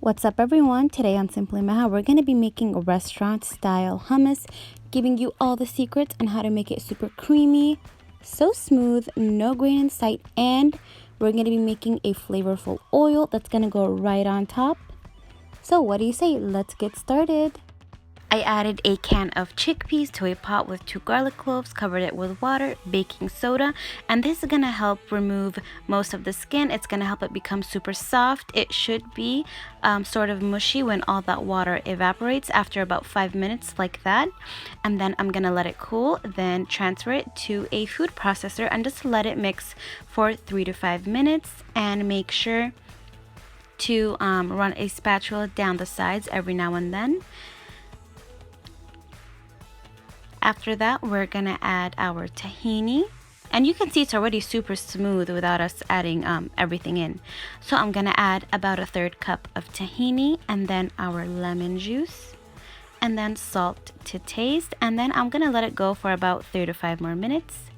What's up everyone? Today on Simply Maha, we're going to be making a restaurant style hummus, giving you all the secrets on how to make it super creamy, so smooth, no grain in sight, and we're going to be making a flavorful oil that's going to go right on top. So what do you say? Let's get started. I added a can of chickpeas to a pot with 2 garlic cloves, covered it with water, baking soda, and this is going to help remove most of the skin. It's going to help it become super soft. It should be sort of mushy when all that water evaporates after about 5 minutes like that. And then I'm going to let it cool, then transfer it to a food processor and just let it mix for 3 to 5 minutes, and make sure to run a spatula down the sides every now and then. After that, we're gonna add our tahini, and you can see it's already super smooth without us adding everything in. So I'm gonna add about a 1/3 cup of tahini, and then our lemon juice, and then salt to taste, and then I'm gonna let it go for about 3 to 5 more minutes.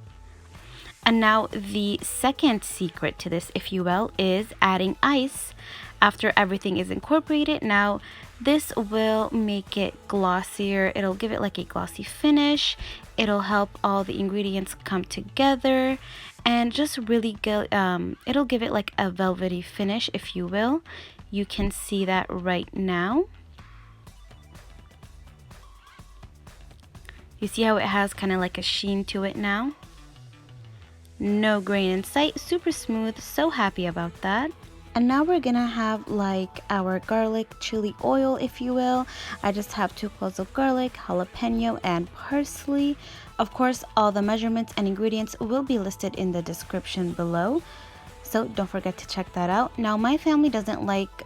And now the second secret to this, if you will, is adding ice after everything is incorporated. Now this will make it glossier. It'll give it like a glossy finish. It'll help all the ingredients come together and just really go, it'll give it like a velvety finish, if you will. You can see that right now. You see how it has kind of like a sheen to it now? No grain in sight, super smooth, so happy about that. And now we're gonna have like our garlic chili oil, if you will. I just have 2 cloves of garlic, jalapeno, and parsley. Of course, all the measurements and ingredients will be listed in the description below, so don't forget to check that out. Now my family doesn't like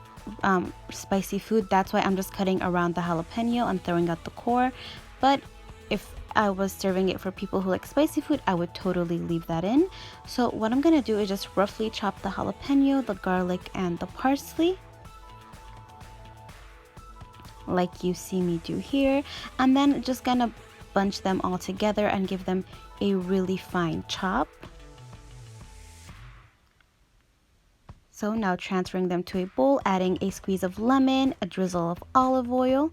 spicy food, that's why I'm just cutting around the jalapeno and throwing out the core. But if I was serving it for people who like spicy food, I would totally leave that in. So what I'm gonna do is just roughly chop the jalapeno, the garlic, and the parsley, like you see me do here, and then just gonna bunch them all together and give them a really fine chop. So now transferring them to a bowl, adding a squeeze of lemon, a drizzle of olive oil,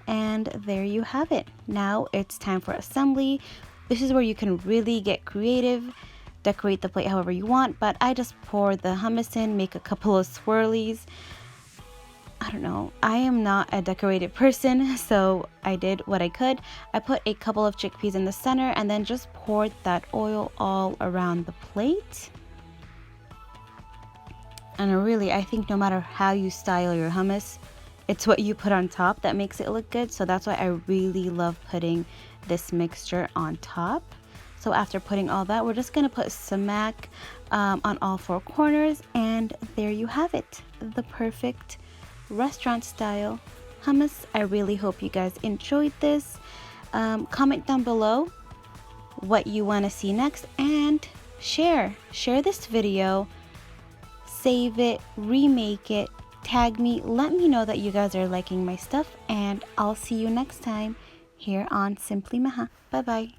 and there you have it. Now it's time for assembly. This is where you can really get creative, decorate the plate however you want, but I just pour the hummus in, make a couple of swirlies. I don't know, I am not a decorated person, so I did what I could. I put a couple of chickpeas in the center and then just poured that oil all around the plate. And really, I think no matter how you style your hummus, it's what you put on top that makes it look good. So that's why I really love putting this mixture on top. So after putting all that, we're just gonna put sumac on all 4 corners, and there you have it, the perfect restaurant style hummus. I really hope you guys enjoyed this. Comment down below what you want to see next, and share this video, save it, remake it, tag me, let me know that you guys are liking my stuff, and I'll see you next time here on Simply Maha. Bye bye.